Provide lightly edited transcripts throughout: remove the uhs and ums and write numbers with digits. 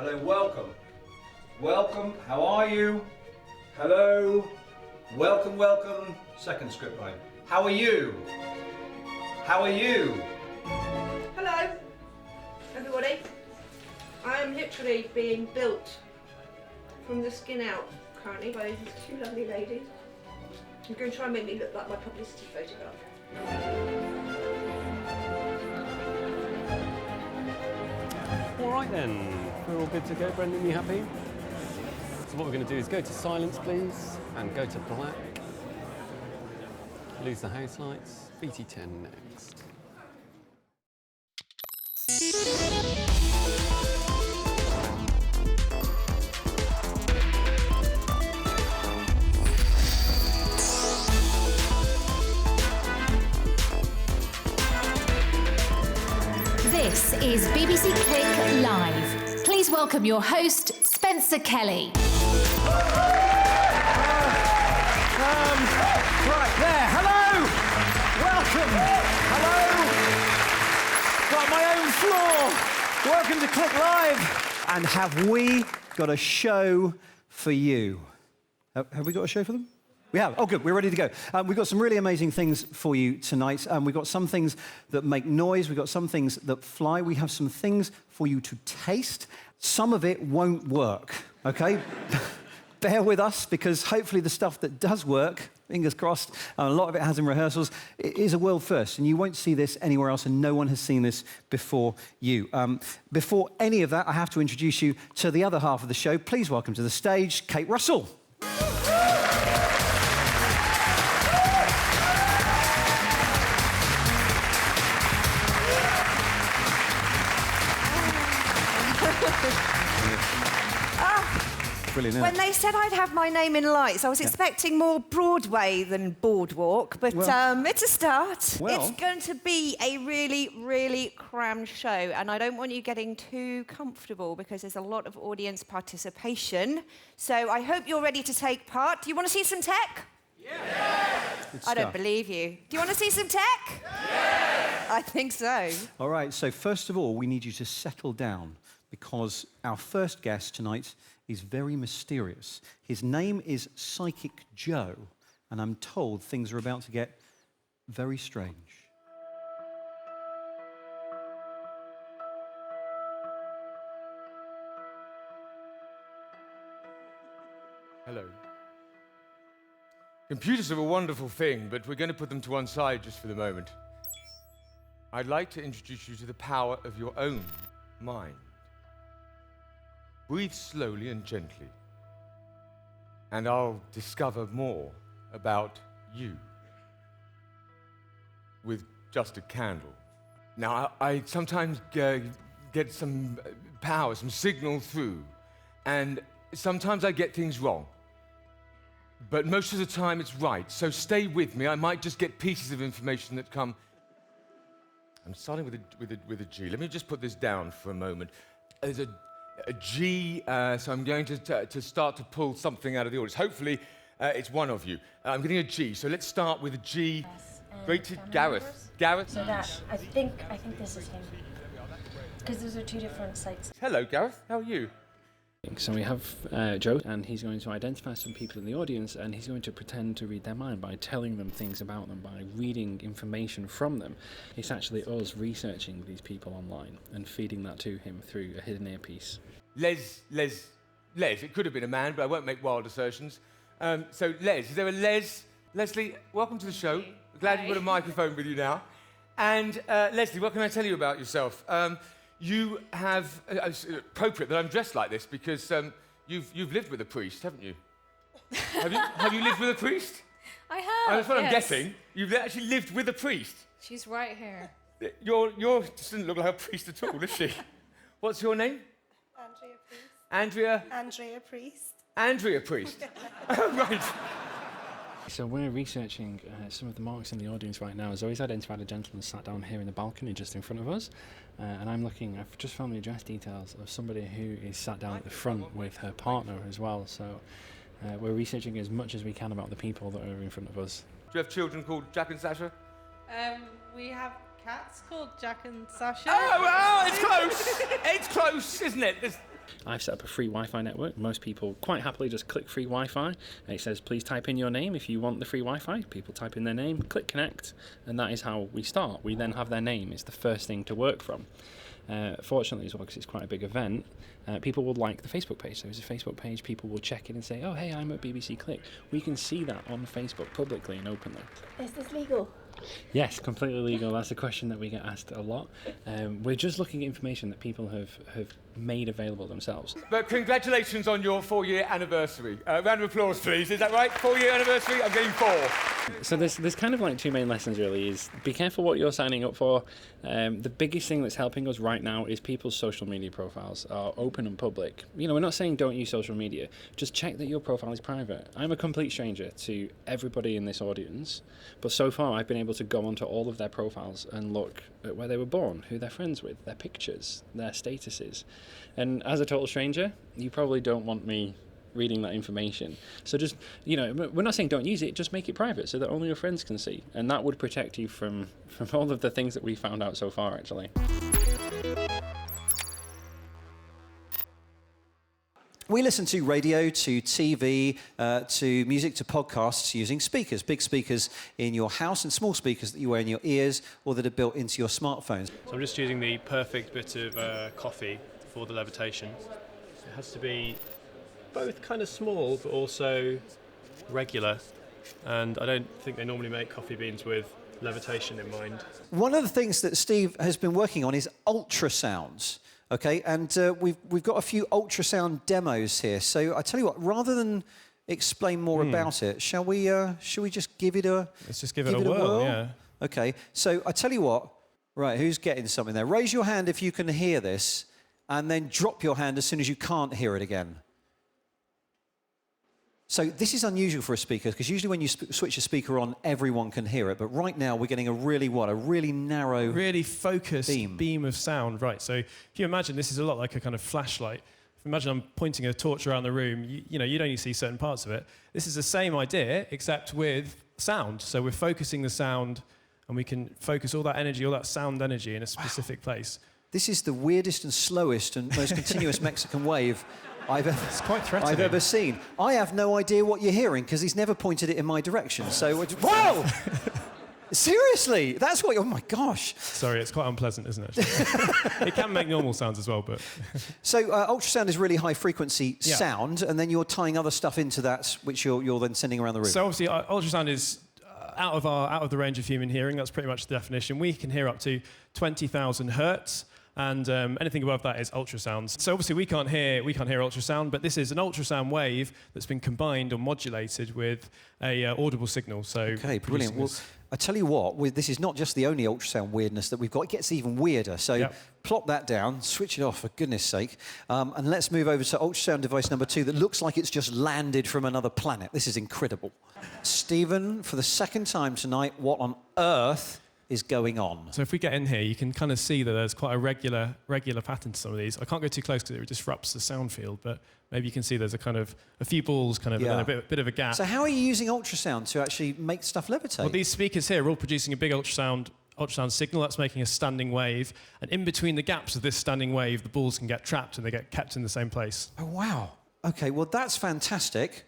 Hello, welcome. Welcome, how are you? Hello. Welcome, welcome. Second script line. How are you? How are you? Hello, everybody. I am literally being built from the skin out currently by these two lovely ladies. I'm going to try and make me look like my publicity photograph. All right then, we're all good to go. Brendan, you happy? So what we're going to do is go to silence, please, and go to black. Lose the house lights. BT10 next. This is BBC Click Live. Please welcome your host, Spencer Kelly. Right there, hello! Welcome! Hello! Got my own floor! Welcome to Click Live! And have we got a show for you? Have we got a show for them? We have. Oh, good. We're ready to go. We've got some really amazing things for you tonight. We've got some things that make noise. We've got some things that fly. We have some things for you to taste. Some of it won't work, okay? Bear with us, because hopefully the stuff that does work, fingers crossed, a lot of it has in rehearsals, it is a world first, and you won't see this anywhere else, and no one has seen this before you. Before any of that, I have to introduce you to the other half of the show. Please welcome to the stage, Kate Russell. Brilliant, when they said I'd have my name in lights, I was expecting more Broadway than Boardwalk, but it's a start. Well. It's going to be a really, really crammed show, and I don't want you getting too comfortable because there's a lot of audience participation. So I hope you're ready to take part. Do you want to see some tech? Good I don't stuff. believe you. Do you want to see some tech? I think so. All right, so first of all, we need you to settle down, because our first guest tonight is very mysterious. His name is Psychic Joe, and I'm told things are about to get very strange. Hello. Computers are a wonderful thing, but we're going to put them to one side just for the moment. I'd like to introduce you to the power of your own mind. Breathe slowly and gently, and I'll discover more about you with just a candle. Now, I sometimes get some power, some signal through, and sometimes I get things wrong. But most of the time it's right, so stay with me. I might just get pieces of information that come. I'm starting with a G. Let me just put this down for a moment. There's a G, so I'm going to start to pull something out of the audience. Hopefully, it's one of you. I'm getting a G, so let's start with a G. Yes, Rated family Gareth. members. Gareth? So that, I think this is him. Because those are two different sites. Hello, Gareth. How are you? So we have Joe, and he's going to identify some people in the audience, and he's going to pretend to read their mind by telling them things about them, by reading information from them. It's actually us researching these people online and feeding that to him through a hidden earpiece. Les. It could have been a man, but I won't make wild assertions. So, Les. Is there a Les? Leslie, welcome to the show. Glad you've got a microphone with you now. And Leslie, what can I tell you about yourself? You have, it's appropriate that I'm dressed like this because you've lived with a priest, haven't you? Have you lived with a priest? I have. That's what I'm yes. guessing. You've actually lived with a priest. She's right here. You're doesn't look like a priest at all, does she? What's your name? Andrea Priest. Andrea? Andrea Priest. Andrea Priest. Oh, right. So we're researching some of the marks in the audience right now. Zoe's identified a gentleman sat down here in the balcony just in front of us. And I've just found the address details of somebody who is sat down at the front with her partner as well. So we're researching as much as we can about the people that are in front of us. Do you have children called Jack and Sasha? We have cats called Jack and Sasha. Oh, well, it's close. It's close, isn't it? I've set up a free Wi-Fi network. Most people quite happily just click free Wi-Fi, and it says please type in your name if you want the free Wi-Fi. People type in their name, click connect, and that is how we start. We then have their name. It's the first thing to work from. Fortunately as well, because it's quite a big event, people will like the Facebook page. So there's a Facebook page, people will check in and say, oh hey, I'm at BBC Click. We can see that on Facebook publicly and openly. Is this legal? Yes, completely legal. That's a question that we get asked a lot. We're just looking at information that people have made available themselves. But congratulations on your 4-year anniversary. Round of applause, please. Is that right? 4-year anniversary? I'm getting 4. So there's kind of like 2 main lessons really. Is be careful what you're signing up for. The biggest thing that's helping us right now is people's social media profiles are open and public. You know, we're not saying don't use social media. Just check that your profile is private. I'm a complete stranger to everybody in this audience, but so far I've been able to go onto all of their profiles and look at where they were born, who they're friends with, their pictures, their statuses. And as a total stranger, you probably don't want me reading that information. So just, you know, we're not saying don't use it, just make it private so that only your friends can see. And that would protect you from all of the things that we found out so far, actually. We listen to radio, to TV, to music, to podcasts using speakers, big speakers in your house and small speakers that you wear in your ears or that are built into your smartphones. So I'm just using the perfect bit of coffee for the levitation. It has to be both kind of small but also regular, and I don't think they normally make coffee beans with levitation in mind. One of the things that Steve has been working on is ultrasounds. Okay, and we've got a few ultrasound demos here. So I tell you what, rather than explain more about it, shall we just give it a Let's just give it a whirl, yeah. Okay, so I tell you what, right, who's getting something there? Raise your hand if you can hear this, and then drop your hand as soon as you can't hear it again. So this is unusual for a speaker, because usually when you switch a speaker on, everyone can hear it. But right now, we're getting a really narrow, really focused beam of sound. Right, so if you imagine, this is a lot like a kind of flashlight. If you imagine I'm pointing a torch around the room, you know, you'd only see certain parts of it. This is the same idea, except with sound. So we're focusing the sound, and we can focus all that energy, all that sound energy in a specific place. This is the weirdest and slowest and most continuous Mexican wave I've ever seen. I have no idea what you're hearing because he's never pointed it in my direction. So, whoa! Seriously, that's what. Oh my gosh! Sorry, it's quite unpleasant, isn't it? It can make normal sounds as well, but. So ultrasound is really high frequency sound, and then you're tying other stuff into that, which you're then sending around the room. So obviously, ultrasound is out of the range of human hearing. That's pretty much the definition. We can hear up to 20,000 hertz. And anything above that is ultrasound. So obviously we can't hear ultrasound, but this is an ultrasound wave that's been combined or modulated with a audible signal. So okay, brilliant. Well, I tell you what, this is not just the only ultrasound weirdness that we've got. It gets even weirder. So plop that down, switch it off for goodness sake, and let's move over to ultrasound device number 2 that looks like it's just landed from another planet. This is incredible. Stephen, for the second time tonight, what on earth is going on? So if we get in here, you can kind of see that there's quite a regular pattern to some of these. I can't go too close because it disrupts the sound field, but maybe you can see there's a few balls kind of, and then a bit of a gap. So how are you using ultrasound to actually make stuff levitate? Well, these speakers here are all producing a big ultrasound signal that's making a standing wave, and in between the gaps of this standing wave, the balls can get trapped and they get kept in the same place. Oh, wow. Okay, well, that's fantastic.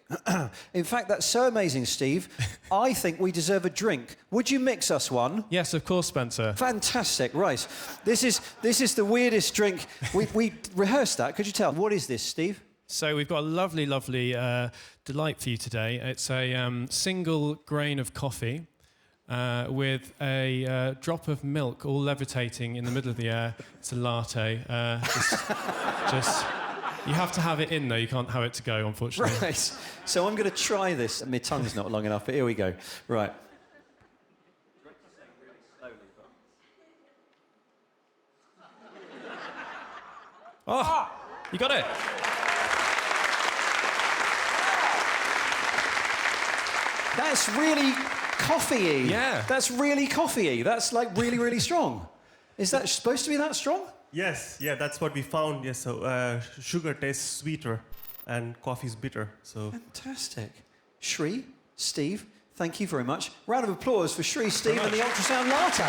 In fact, that's so amazing, Steve. I think we deserve a drink. Would you mix us one? Yes, of course, Spencer. Fantastic, right. This is the weirdest drink. We rehearsed that. Could you tell? What is this, Steve? So we've got a lovely delight for you today. It's a single grain of coffee with a drop of milk all levitating in the middle of the air. It's a latte. Just you have to have it in, though. You can't have it to go, unfortunately. Right. So I'm going to try this. My tongue's not long enough, but here we go. Right. Oh, you got it. That's really coffee-y. Yeah. That's really coffee-y. That's like really strong. Is that supposed to be that strong? Yes, yeah, that's what we found. Yes, so sugar tastes sweeter and coffee is bitter. So fantastic. Shri, Steve, thank you very much. Round of applause for Shri, Steve, and the ultrasound latte.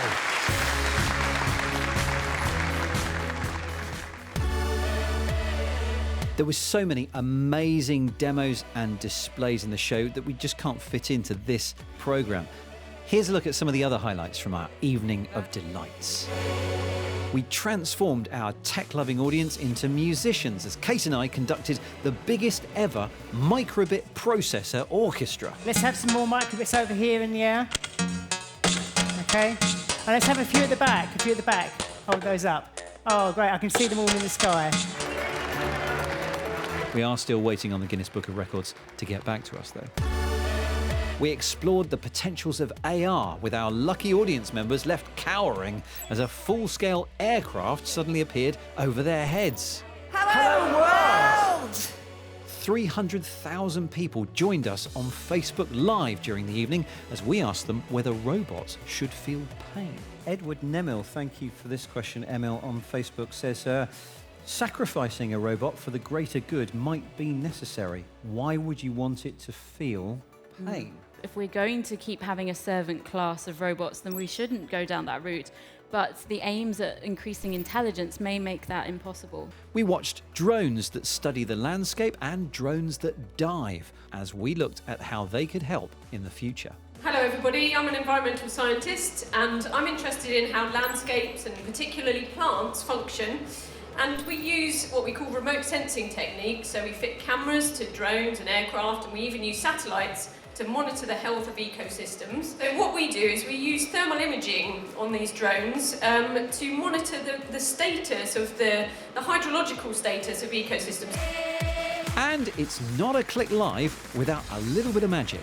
There were so many amazing demos and displays in the show that we just can't fit into this programme. Here's a look at some of the other highlights from our evening of delights. We transformed our tech-loving audience into musicians as Kate and I conducted the biggest ever microbit processor orchestra. Let's have some more microbits over here in the air. Okay. And let's have a few at the back, a few at the back. Hold those up. Oh, great, I can see them all in the sky. We are still waiting on the Guinness Book of Records to get back to us, though. We explored the potentials of AR with our lucky audience members left cowering as a full-scale aircraft suddenly appeared over their heads. Hello, world! 300,000 people joined us on Facebook Live during the evening as we asked them whether robots should feel pain. Edward Nemil, thank you for this question. Emil on Facebook says, sacrificing a robot for the greater good might be necessary. Why would you want it to feel pain? If we're going to keep having a servant class of robots, then we shouldn't go down that route. But the aims at increasing intelligence may make that impossible. We watched drones that study the landscape and drones that dive as we looked at how they could help in the future. Hello everybody, I'm an environmental scientist and I'm interested in how landscapes and particularly plants function. And we use what we call remote sensing techniques, so we fit cameras to drones and aircraft, and we even use satellites to monitor the health of ecosystems. So what we do is we use thermal imaging on these drones to monitor the status of the hydrological status of ecosystems. And it's not a Click Live without a little bit of magic.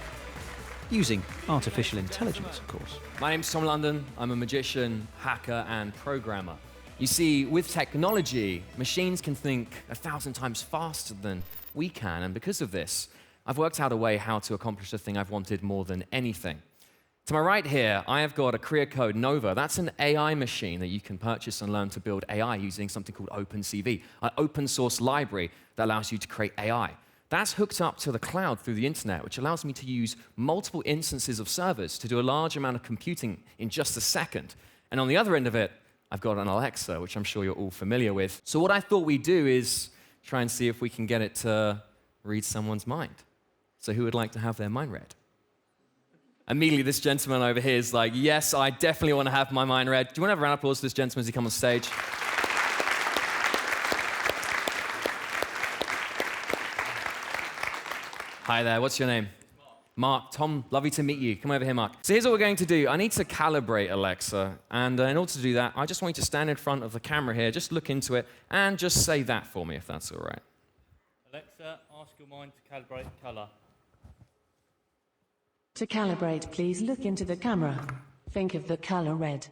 Using artificial intelligence, of course. My name's Tom London. I'm a magician, hacker, and programmer. You see, with technology, machines can think 1,000 times faster than we can, and because of this, I've worked out a way how to accomplish the thing I've wanted more than anything. To my right here, I have got a Career Code Nova. That's an AI machine that you can purchase and learn to build AI using something called OpenCV, an open source library that allows you to create AI. That's hooked up to the cloud through the internet, which allows me to use multiple instances of servers to do a large amount of computing in just a second. And on the other end of it, I've got an Alexa, which I'm sure you're all familiar with. So what I thought we'd do is try and see if we can get it to read someone's mind. So who would like to have their mind read? Immediately, this gentleman over here is like, yes, I definitely want to have my mind read. Do you want to have a round of applause for this gentleman as he comes on stage? Hi there, what's your name? Mark. Tom, lovely to meet you. Come over here, Mark. So here's what we're going to do. I need to calibrate Alexa, and in order to do that, I just want you to stand in front of the camera here, just look into it, and just say that for me, if that's all right. Alexa, ask your mind to calibrate colour. To calibrate, please look into the camera. Think of the colour red.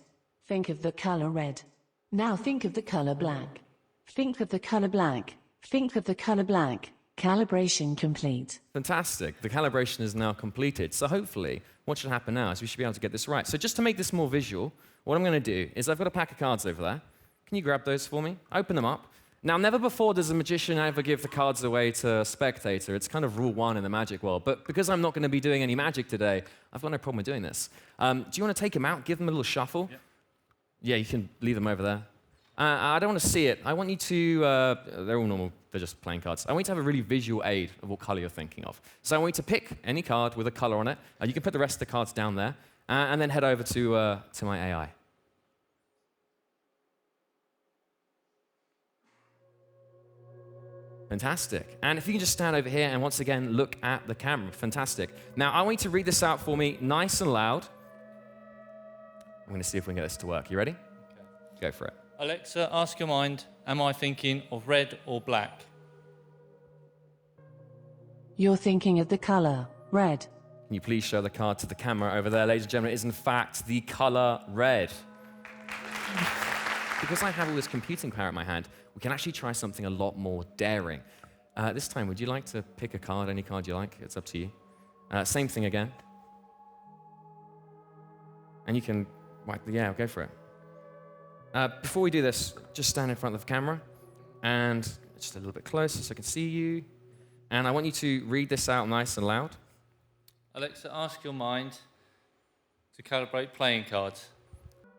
Think of the colour red. Now think of the colour black. Think of the colour black. Think of the colour black. Calibration complete. Fantastic. The calibration is now completed. So hopefully, what should happen now is we should be able to get this right. So just to make this more visual, what I'm going to do is I've got a pack of cards over there. Can you grab those for me? Open them up. Now, never before does a magician ever give the cards away to a spectator. It's kind of rule one in the magic world. But because I'm not going to be doing any magic today, I've got no problem with doing this. Do you want to take them out, give them a little shuffle? Yep. Yeah, you can leave them over there. I don't want to see it. I want you to, they're all normal, they're just playing cards. I want you to have a really visual aid of what color you're thinking of. So I want you to pick any card with a color on it. You can put the rest of the cards down there, and then head over to my AI. Fantastic. And if you can just stand over here and once again look at the camera. Fantastic. Now, I want you to read this out for me nice and loud. I'm going to see if we can get this to work. You ready? Okay. Go for it. Alexa, ask your mind, am I thinking of red or black? You're thinking of the colour red. Can you please show the card to the camera over there, ladies and gentlemen? It is in fact the colour red. Because I have all this computing power in my hand, we can actually try something a lot more daring. This time, would you like to pick a card, any card you like? It's up to you. Same thing again. And you can, yeah, go for it. Before we do this, just stand in front of the camera and just a little bit closer so I can see you. And I want you to read this out nice and loud. Alexa, ask your mind to calibrate playing cards.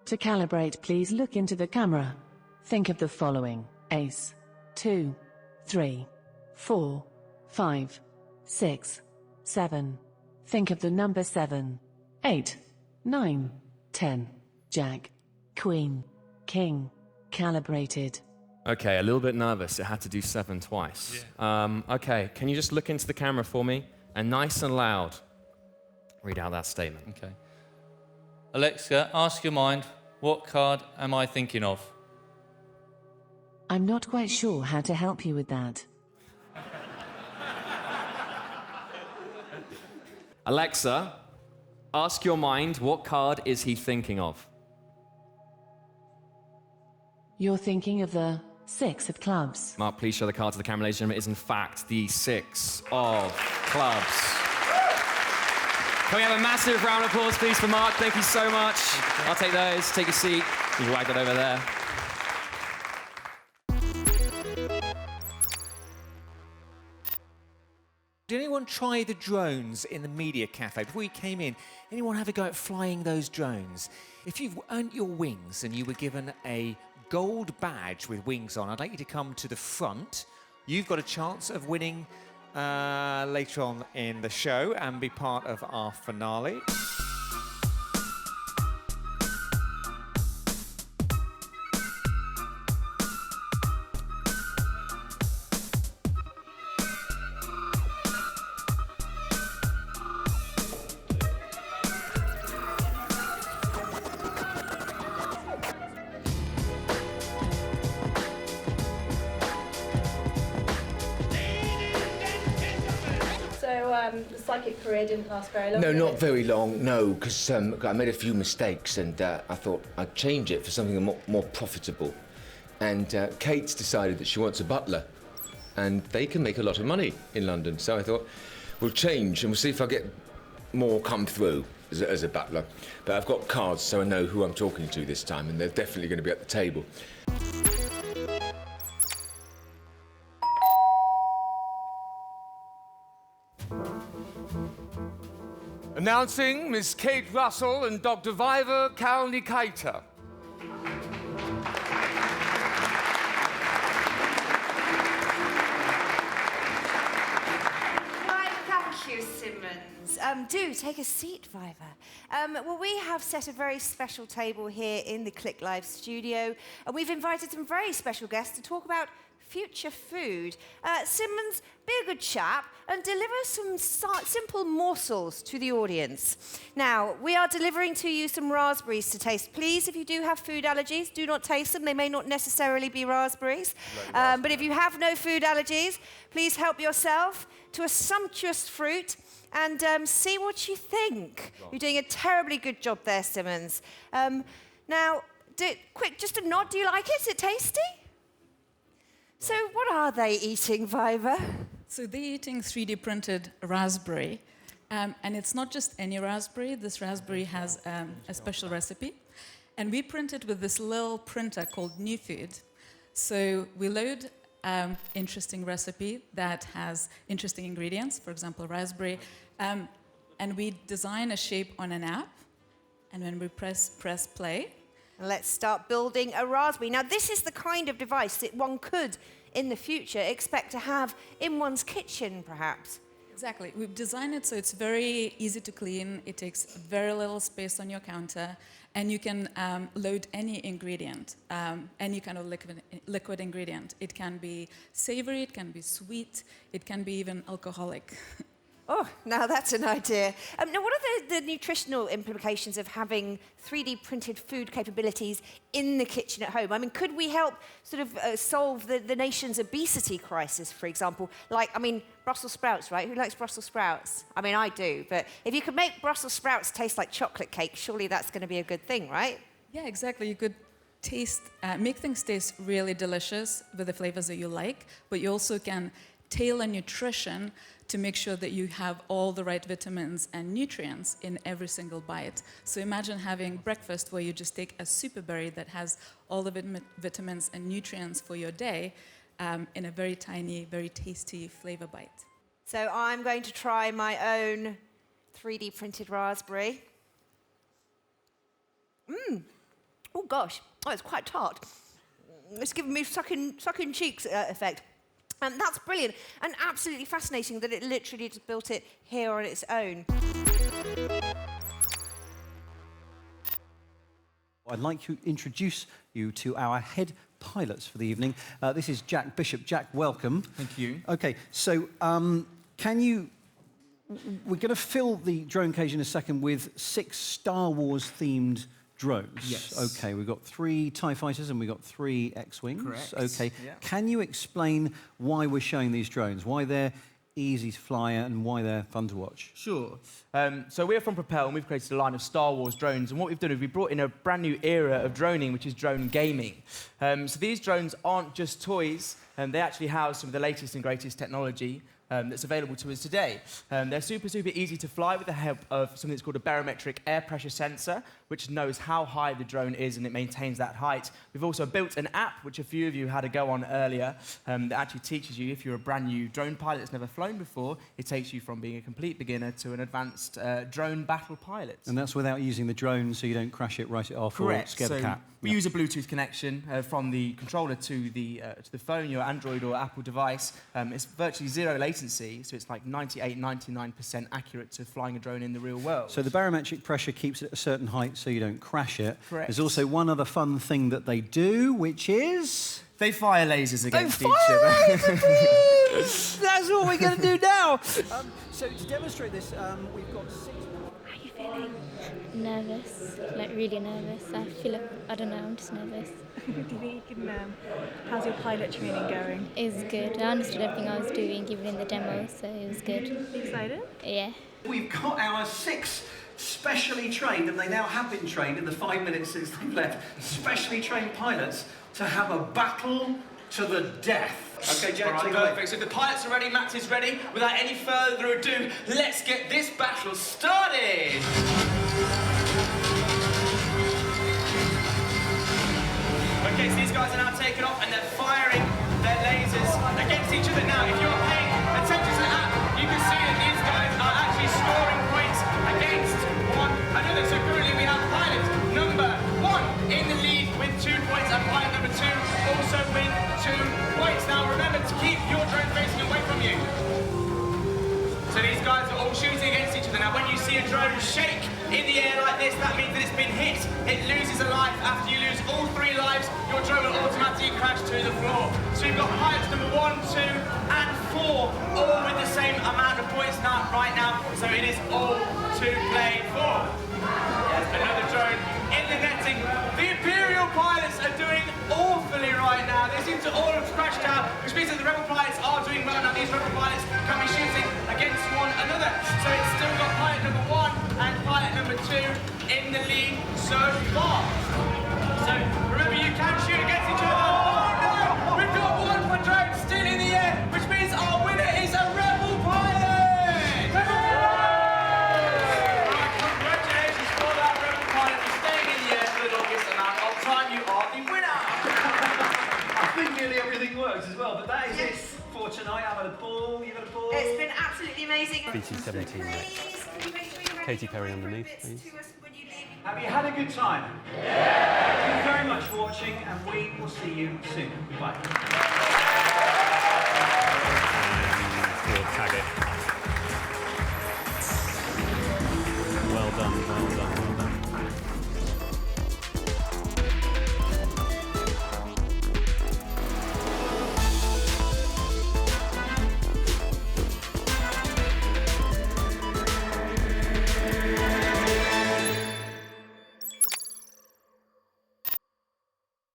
To calibrate, please look into the camera. Think of the following: ace, 2, 3, 4, 5, 6, 7. Think of the number 7, 8, 9, 10. Jack, Queen, King, calibrated. Okay, a little bit nervous. It had to do 7 twice. Okay, can you just look into the camera for me and nice and loud read out that statement? Okay. Alexa, ask your mind, what card am I thinking of? I'm not quite sure how to help you with that. Alexa, ask your mind, what card is he thinking of? You're thinking of the 6 of clubs. Mark, please show the card to the camera, ladies and gentlemen. It is in fact the 6 of clubs. Can we have a massive round of applause, please, for Mark? Thank you so much. I'll take those. Take a seat. You can wag that over there. Did anyone try the drones in the media cafe before you came in? Anyone have a go at flying those drones? If you've earned your wings and you were given a gold badge with wings on, I'd like you to come to the front. You've got a chance of winning later on in the show and be part of our finale. The psychic career didn't last very long. No, did not it? very long, no, because I made a few mistakes and I thought I'd change it for something more profitable. And Kate's decided that she wants a butler and they can make a lot of money in London. So I thought, we'll change and we'll see if I get more come through as a butler. But I've got cards so I know who I'm talking to this time and they're definitely going to be at the table. Announcing Miss Kate Russell and Dr. Viva Kalnikaita. Why, thank you, Simmons. Do take a seat, Viva. Well, we have set a very special table here in the Click Live studio, and we've invited some very special guests to talk about future food. Simmons, be a good chap and deliver some simple morsels to the audience. Now, we are delivering to you some raspberries to taste. Please, if you do have food allergies, do not taste them. They may not necessarily be raspberries. But if you have no food allergies, please help yourself to a sumptuous fruit and see what you think. You're doing a terribly good job there, Simmons. Now, quick, just a nod. Do you like it? Is it tasty? So what are they eating, Viva? So they're eating 3D printed raspberry. And it's not just any raspberry. This raspberry has a special recipe. And we print it with this little printer called New Food. So we load interesting recipe that has interesting ingredients, for example, raspberry. And we design a shape on an app. And when we press play, let's start building a raspberry. Now, this is the kind of device that one could, in the future, expect to have in one's kitchen, perhaps. Exactly. We've designed it so it's very easy to clean. It takes very little space on your counter, and you can load any ingredient, any kind of liquid ingredient. It can be savory, it can be sweet, it can be even alcoholic. Oh, now that's an idea. Now, what are the nutritional implications of having 3D printed food capabilities in the kitchen at home? I mean, could we help sort of solve the nation's obesity crisis, for example? Like, I mean, Brussels sprouts, right? Who likes Brussels sprouts? I mean, I do. But if you could make Brussels sprouts taste like chocolate cake, surely that's going to be a good thing, right? Yeah, exactly. You could make things taste really delicious with the flavors that you like, but you also can tailor nutrition to make sure that you have all the right vitamins and nutrients in every single bite. So imagine having breakfast where you just take a super berry that has all the vitamins and nutrients for your day in a very tiny, very tasty flavor bite. So I'm going to try my own 3D printed raspberry. Oh gosh, oh, it's quite tart. It's giving me sucking cheeks effect. And that's brilliant and absolutely fascinating that it literally just built it here on its own. I'd like to introduce you to our head pilots for the evening. This is Jack Bishop. Jack, welcome. Thank you. OK, so can you... We're going to fill the drone cage in a second with 6 Star Wars-themed drones. Yes. OK, we've got 3 TIE fighters and we've got 3 X-Wings. Correct. OK, Yeah. can you explain why we're showing these drones, why they're easy to fly and why they're fun to watch? Sure. So we're from Propel, and we've created a line of Star Wars drones. And what we've done is we've brought in a brand new era of droning, which is drone gaming. So these drones aren't just toys. They actually house some of the latest and greatest technology that's available to us today. They're super, super easy to fly with the help of something that's called a barometric air pressure sensor, which knows how high the drone is and it maintains that height. We've also built an app, which a few of you had a go on earlier, that actually teaches you, if you're a brand new drone pilot that's never flown before, it takes you from being a complete beginner to an advanced drone battle pilot. And that's without using the drone so you don't crash it, write it off, Correct. or scare the cat. We use a Bluetooth connection from the controller to the phone, your Android or Apple device. It's virtually zero latency, so it's like 98, 99% accurate to flying a drone in the real world. So the barometric pressure keeps it at a certain height so you don't crash it. Correct. There's also one other fun thing that they do, which is... They fire lasers against each other. That's what we're going to do now. So to demonstrate this, we've got 6... How are you feeling? Nervous, like really nervous. I feel like, I don't know, I'm just nervous. Do you think you can, how's your pilot training going? It's good. I understood everything I was doing, even in the demo, so it was good. Excited? Yeah. We've got our 6 specially trained, and they now have been trained in the 5 minutes since they've left, specially trained pilots to have a battle to the death. Okay, Jack, All right, take it away. perfect. So the pilots are ready, Matt is ready. Without any further ado, let's get this battle started. Okay, so these guys are now taking off and they're firing their lasers against each other. Now, if you're paying attention to the app, you can see that these guys are actually scoring points against one another. So currently we have pilot number 1 in the lead with 2 points, and pilot number 2 also with 2 points. Now remember to keep your drone facing away from you. So these guys are all shooting against each other. Now when you see a drone shake in the air like this, that means that it's been hit. It loses a life. After you lose all 3 lives, your drone will automatically crash to the floor. So you've got pilots number 1, 2, and 4, all with the same amount of points right now. So it is all to play for. Yes, another drone in the netting. The Imperial pilots are doing awfully right now. They seem to all have crashed out, which means that the Rebel pilots are doing well. Now these Rebel pilots can be shooting against one another. So it's still got pilot number 1 and pilot number 2 in the lead so far. So remember, you can shoot against each other. Oh no! We've got 1 for drone still in the air, which means our winner is a Rebel pilot! Right, congratulations for that Rebel pilot for staying in the air for the longest amount of time. You are the winner! I think nearly everything works as well, but that is it for tonight. I've had a ball, you've had a ball. It's been absolutely amazing. BT-17 Katy Perry underneath, please. Have you had a good time? Yeah! Thank you very much for watching, and we will see you soon. Goodbye. We'll tag it.